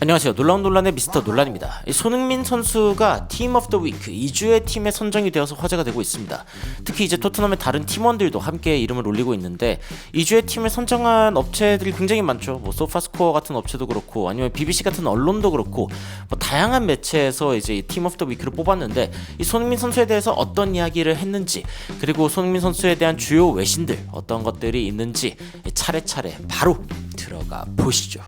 안녕하세요. 놀라운 논란의 미스터 논란입니다. 손흥민 선수가 팀 오브 더 위크 2주의 팀에 선정이 되어서 화제가 되고 있습니다. 특히 이제 토트넘의 다른 팀원들도 함께 이름을 올리고 있는데 2주의 팀을 선정한 업체들이 굉장히 많죠. 뭐 소파스코어 같은 업체도 그렇고 아니면 BBC 같은 언론도 그렇고 뭐 다양한 매체에서 이제 팀 오브 더 위크를 뽑았는데 이 손흥민 선수에 대해서 어떤 이야기를 했는지, 그리고 손흥민 선수에 대한 주요 외신들 어떤 것들이 있는지 차례차례 바로 들어가 보시죠.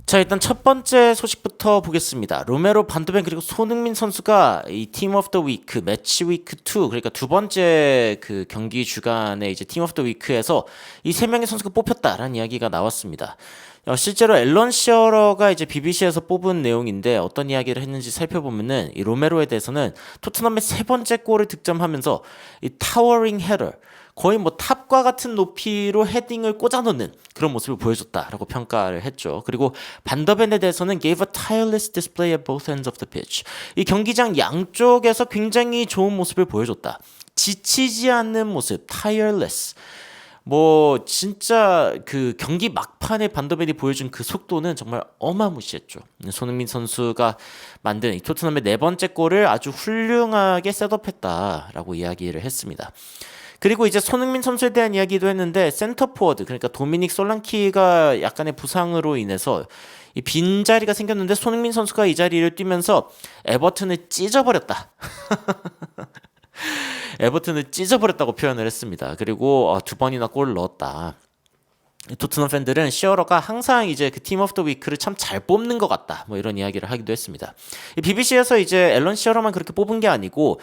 자, 일단 첫 번째 소식부터 보겠습니다. 로메로, 반드벤 그리고 손흥민 선수가 이 팀 오브 더 위크 매치 위크 2, 그러니까 두 번째 그 경기 주간에 이제 팀 오브 더 위크에서 이 세 명의 선수가 뽑혔다라는 이야기가 나왔습니다. 실제로 앨런 시어러가 이제 BBC에서 뽑은 내용인데 어떤 이야기를 했는지 살펴보면은 이 로메로에 대해서는 토트넘의 세 번째 골을 득점하면서 이 타워링 헤더, 거의 뭐 탑과 같은 높이로 헤딩을 꽂아놓는 그런 모습을 보여줬다라고 평가를 했죠. 그리고 반더벤에 대해서는 gave a tireless display at both ends of the pitch. 이 경기장 양쪽에서 굉장히 좋은 모습을 보여줬다. 지치지 않는 모습, tireless. 뭐 진짜 그 경기 막판에 반더벤이 보여준 그 속도는 정말 어마무시했죠. 손흥민 선수가 만든 이 토트넘의 네 번째 골을 아주 훌륭하게 셋업했다라고 이야기를 했습니다. 그리고 이제 손흥민 선수에 대한 이야기도 했는데 센터 포워드, 그러니까 도미닉 솔랑키가 약간의 부상으로 인해서 이 빈자리가 생겼는데 손흥민 선수가 이 자리를 뛰면서 에버튼을 찢어버렸다. 에버튼을 찢어버렸다고 표현을 했습니다. 그리고 두 번이나 골을 넣었다. 토트넘 팬들은 시어러가 항상 이제 그 팀 오브 더 위크를 참 잘 뽑는 것 같다, 뭐 이런 이야기를 하기도 했습니다. BBC에서 이제 앨런 시어러만 그렇게 뽑은 게 아니고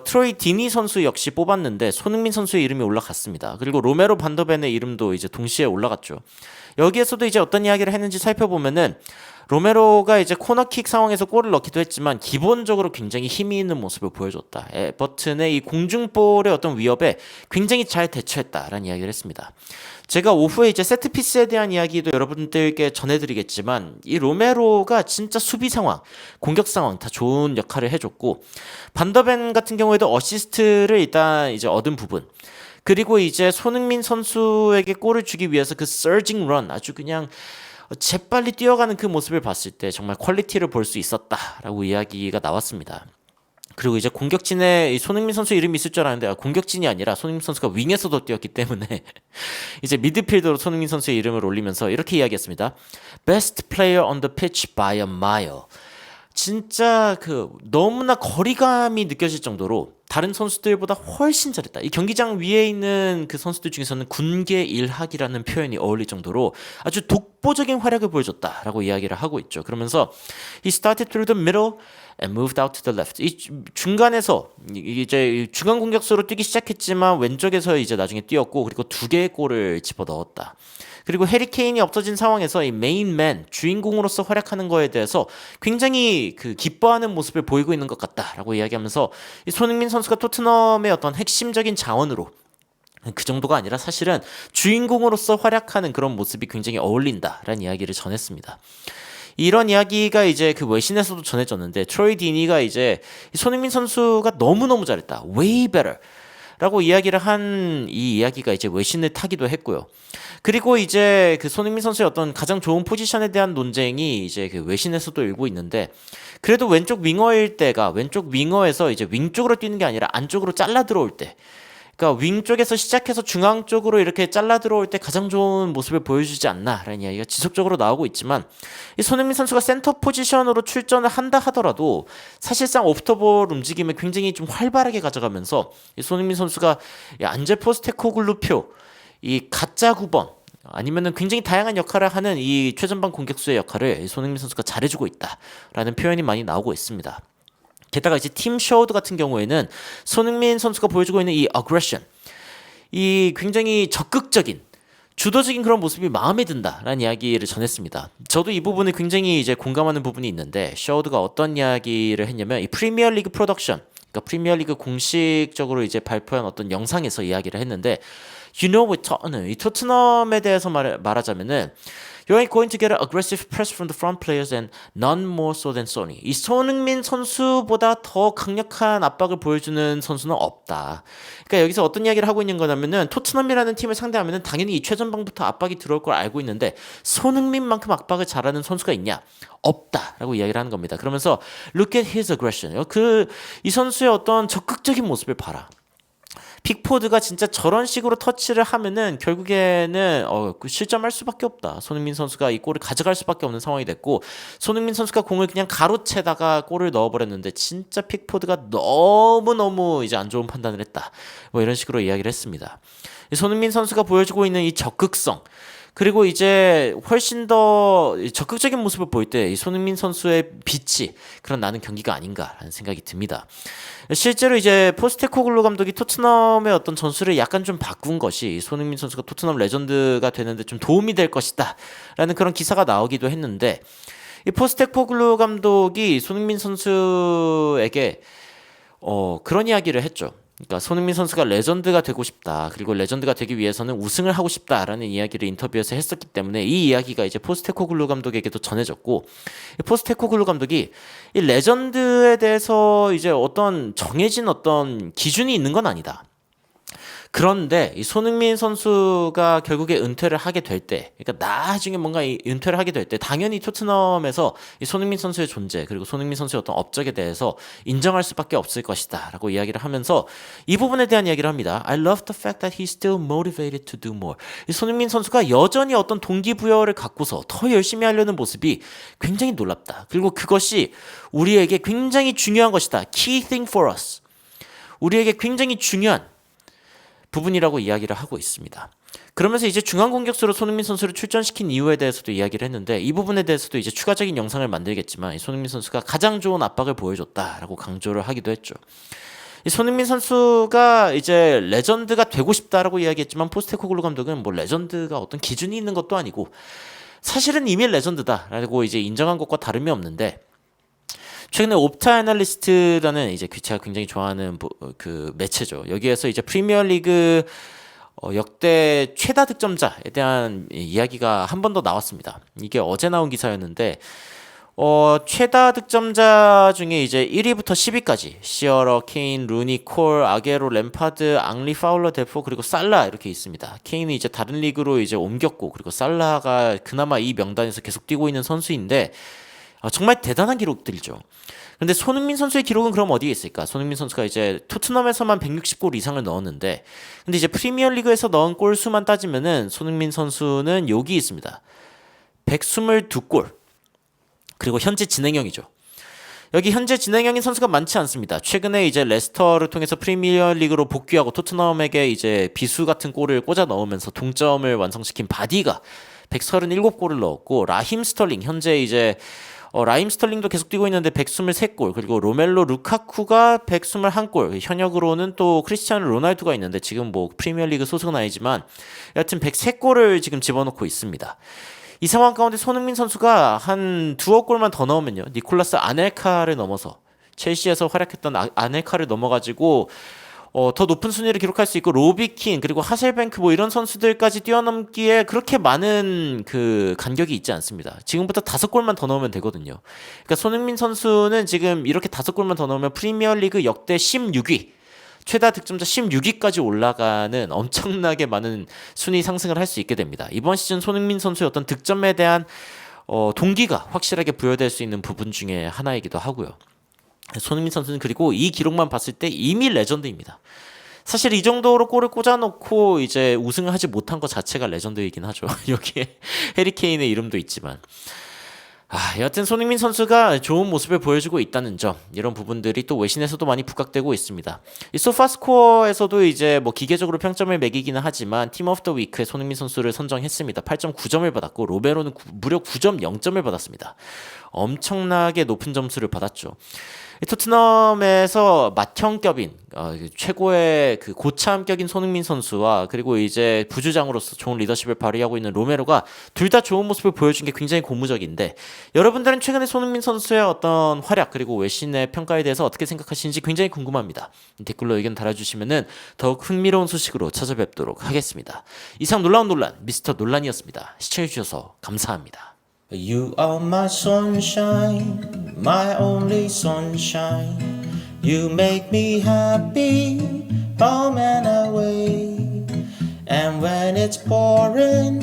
트로이 디니 선수 역시 뽑았는데 손흥민 선수의 이름이 올라갔습니다. 그리고 로메로, 반더벤의 이름도 이제 동시에 올라갔죠. 여기에서도 이제 어떤 이야기를 했는지 살펴보면은 로메로가 이제 코너킥 상황에서 골을 넣기도 했지만 기본적으로 굉장히 힘이 있는 모습을 보여줬다. 에버튼의 이 공중볼의 어떤 위협에 굉장히 잘 대처했다라는 이야기를 했습니다. 제가 오후에 이제 세트피스에 대한 이야기도 여러분들께 전해드리겠지만 이 로메로가 진짜 수비 상황, 공격 상황 다 좋은 역할을 해줬고, 반더벤 같은 경우에도 어시스트를 일단 이제 얻은 부분, 그리고 이제 손흥민 선수에게 골을 주기 위해서 그 서징 런, 아주 그냥 재빨리 뛰어가는 그 모습을 봤을 때 정말 퀄리티를 볼 수 있었다라고 이야기가 나왔습니다. 그리고 이제 공격진에 손흥민 선수 이름이 있을 줄 알았는데 공격진이 아니라 손흥민 선수가 윙에서도 뛰었기 때문에 이제 미드필더로 손흥민 선수의 이름을 올리면서 이렇게 이야기했습니다. Best player on the pitch by a mile. 진짜 그 너무나 거리감이 느껴질 정도로 다른 선수들보다 훨씬 잘했다. 이 경기장 위에 있는 그 선수들 중에서는 군계일학이라는 표현이 어울릴 정도로 아주 독보적인 활약을 보여줬다라고 이야기를 하고 있죠. 그러면서 he started through the middle and moved out to the left. 이 중간에서 이제 중간 공격수로 뛰기 시작했지만 왼쪽에서 이제 나중에 뛰었고, 그리고 두 개의 골을 집어 넣었다. 그리고 해리 케인이 없어진 상황에서 이 메인맨, 주인공으로서 활약하는 거에 대해서 굉장히 그 기뻐하는 모습을 보이고 있는 것 같다라고 이야기하면서 이 손흥민 선수가 토트넘의 어떤 핵심적인 자원으로, 그 정도가 아니라 사실은 주인공으로서 활약하는 그런 모습이 굉장히 어울린다라는 이야기를 전했습니다. 이런 이야기가 이제 그 외신에서도 전해졌는데 트로이 디니가 이제 손흥민 선수가 너무너무 잘했다, way better 라고 이야기를 한 이 이야기가 이제 외신을 타기도 했고요. 그리고 이제 그 손흥민 선수의 어떤 가장 좋은 포지션에 대한 논쟁이 이제 그 외신에서도 일고 있는데, 그래도 왼쪽 윙어일 때가 왼쪽 윙어에서 이제 윙 쪽으로 뛰는 게 아니라 안쪽으로 잘라 들어올 때, 그러니까 윙 쪽에서 시작해서 중앙 쪽으로 이렇게 잘라 들어올 때 가장 좋은 모습을 보여주지 않나라는 이야기가 지속적으로 나오고 있지만, 이 손흥민 선수가 센터 포지션으로 출전을 한다 하더라도 사실상 오프터볼 움직임을 굉장히 좀 활발하게 가져가면서 이 손흥민 선수가 안제 포스테코글루표, 이 가짜 9번, 아니면은 굉장히 다양한 역할을 하는 이 최전방 공격수의 역할을 손흥민 선수가 잘해주고 있다라는 표현이 많이 나오고 있습니다. 게다가 이제 팀 셔우드 같은 경우에는 손흥민 선수가 보여주고 있는 이 어그레션, 이 굉장히 적극적인 주도적인 그런 모습이 마음에 든다라는 이야기를 전했습니다. 저도 이 부분을 굉장히 이제 공감하는 부분이 있는데, 셔우드가 어떤 이야기를 했냐면 이 프리미어리그 프로덕션, 그러니까 프리미어리그 공식적으로 이제 발표한 어떤 영상에서 이야기를 했는데, You know, 이 토트넘에 대해서 말하자면은 You ain't going to get an aggressive press from the front players and none more so than Sonny. 이 손흥민 선수보다 더 강력한 압박을 보여주는 선수는 없다. 그러니까 여기서 어떤 이야기를 하고 있는 거냐면은 토트넘이라는 팀을 상대하면은 당연히 이 최전방부터 압박이 들어올 걸 알고 있는데 손흥민만큼 압박을 잘하는 선수가 있냐? 없다라고 이야기를 하는 겁니다. 그러면서 look at his aggression. 이 선수의 어떤 적극적인 모습을 봐라. 픽포드가 진짜 저런 식으로 터치를 하면은 결국에는 실점할 수밖에 없다. 손흥민 선수가 이 골을 가져갈 수밖에 없는 상황이 됐고 손흥민 선수가 공을 그냥 가로채다가 골을 넣어버렸는데 진짜 픽포드가 너무너무 이제 안 좋은 판단을 했다. 뭐 이런 식으로 이야기를 했습니다. 손흥민 선수가 보여주고 있는 이 적극성 그리고 이제 훨씬 더 적극적인 모습을 보일 때 이 손흥민 선수의 빛이 그런 나는 경기가 아닌가라는 생각이 듭니다. 실제로 이제 포스테코글루 감독이 토트넘의 어떤 전술을 약간 좀 바꾼 것이 손흥민 선수가 토트넘 레전드가 되는데 좀 도움이 될 것이다 라는 그런 기사가 나오기도 했는데 이 포스테코글루 감독이 손흥민 선수에게 그런 이야기를 했죠. 그러니까 손흥민 선수가 레전드가 되고 싶다. 그리고 레전드가 되기 위해서는 우승을 하고 싶다라는 이야기를 인터뷰에서 했었기 때문에 이 이야기가 이제 포스테코글루 감독에게도 전해졌고 포스테코글루 감독이 이 레전드에 대해서 이제 어떤 정해진 어떤 기준이 있는 건 아니다. 그런데 이 손흥민 선수가 결국에 은퇴를 하게 될 때, 그러니까 나중에 뭔가 이 은퇴를 하게 될 때, 당연히 토트넘에서 이 손흥민 선수의 존재 그리고 손흥민 선수의 어떤 업적에 대해서 인정할 수밖에 없을 것이다라고 이야기를 하면서 이 부분에 대한 이야기를 합니다. I love the fact that he's still motivated to do more. 이 손흥민 선수가 여전히 어떤 동기부여를 갖고서 더 열심히 하려는 모습이 굉장히 놀랍다. 그리고 그것이 우리에게 굉장히 중요한 것이다. Key thing for us. 우리에게 굉장히 중요한 부분이라고 이야기를 하고 있습니다. 그러면서 이제 중앙 공격수로 손흥민 선수를 출전시킨 이유에 대해서도 이야기를 했는데 이 부분에 대해서도 이제 추가적인 영상을 만들겠지만 손흥민 선수가 가장 좋은 압박을 보여줬다라고 강조를 하기도 했죠. 이 손흥민 선수가 이제 레전드가 되고 싶다라고 이야기했지만 포스테코글루 감독은 뭐 레전드가 어떤 기준이 있는 것도 아니고 사실은 이미 레전드다라고 이제 인정한 것과 다름이 없는데 최근에 옵타 애널리스트라는 이제 제가 굉장히 좋아하는 그 매체죠. 여기에서 이제 프리미어리그 역대 최다 득점자에 대한 이야기가 한 번 더 나왔습니다. 이게 어제 나온 기사였는데 최다 득점자 중에 이제 1위부터 10위까지 시어러, 케인, 루니, 콜, 아게로, 램파드, 앙리, 파울러, 데포 그리고 살라 이렇게 있습니다. 케인은 이제 다른 리그로 이제 옮겼고 그리고 살라가 그나마 이 명단에서 계속 뛰고 있는 선수인데 정말 대단한 기록들이죠. 근데 손흥민 선수의 기록은 그럼 어디에 있을까? 손흥민 선수가 이제 토트넘에서만 160골 이상을 넣었는데 근데 이제 프리미어리그에서 넣은 골 수만 따지면은 손흥민 선수는 여기 있습니다. 122골. 그리고 현재 진행형이죠. 여기 현재 진행형인 선수가 많지 않습니다. 최근에 이제 레스터를 통해서 프리미어리그로 복귀하고 토트넘에게 이제 비수 같은 골을 꽂아 넣으면서 동점을 완성시킨 바디가 137골을 넣었고 라힘 스털링 현재 이제 라임 스털링도 계속 뛰고 있는데 123골 그리고 로멜로 루카쿠가 121골 현역으로는 또 크리스티아노 로날두가 있는데 지금 뭐 프리미어리그 소속은 아니지만 여하튼 103골을 지금 집어넣고 있습니다. 이 상황 가운데 손흥민 선수가 한 두어 골만 더 넣으면요 니콜라스 아넬카를 넘어서 첼시에서 활약했던 아넬카를 넘어가지고 더 높은 순위를 기록할 수 있고 로비킨 그리고 하셀뱅크 뭐 이런 선수들까지 뛰어넘기에 그렇게 많은 그 간격이 있지 않습니다. 지금부터 5골만 더 넣으면 되거든요. 그러니까 손흥민 선수는 지금 이렇게 5골만 더 넣으면 프리미어리그 역대 16위 최다 득점자 16위까지 올라가는 엄청나게 많은 순위 상승을 할 수 있게 됩니다. 이번 시즌 손흥민 선수의 어떤 득점에 대한 동기가 확실하게 부여될 수 있는 부분 중에 하나이기도 하고요. 손흥민 선수는 그리고 이 기록만 봤을 때 이미 레전드입니다. 사실 이 정도로 골을 꽂아놓고 이제 우승을 하지 못한 것 자체가 레전드이긴 하죠. 여기에 해리 케인의 이름도 있지만 여하튼 손흥민 선수가 좋은 모습을 보여주고 있다는 점 이런 부분들이 또 외신에서도 많이 부각되고 있습니다. 이 소파스코어에서도 이제 뭐 기계적으로 평점을 매기기는 하지만 팀 오브 더 위크에 손흥민 선수를 선정했습니다. 8.9점을 받았고 로베로는 무려 9.0점을 받았습니다. 엄청나게 높은 점수를 받았죠. 이 토트넘에서 맏형격인 최고의 그 고참격인 손흥민 선수와 그리고 이제 부주장으로서 좋은 리더십을 발휘하고 있는 로메로가 둘 다 좋은 모습을 보여준 게 굉장히 고무적인데 여러분들은 최근에 손흥민 선수의 어떤 활약 그리고 외신의 평가에 대해서 어떻게 생각하시는지 굉장히 궁금합니다. 댓글로 의견 달아주시면은 더욱 흥미로운 소식으로 찾아뵙도록 하겠습니다. 이상 놀라운 논란 미스터 논란이었습니다. 시청해주셔서 감사합니다. You are my sunshine, my only sunshine. You make me happy, home and away. And when it's pouring,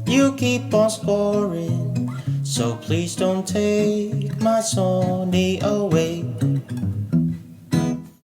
you keep on scoring. So please don't take my Sony away.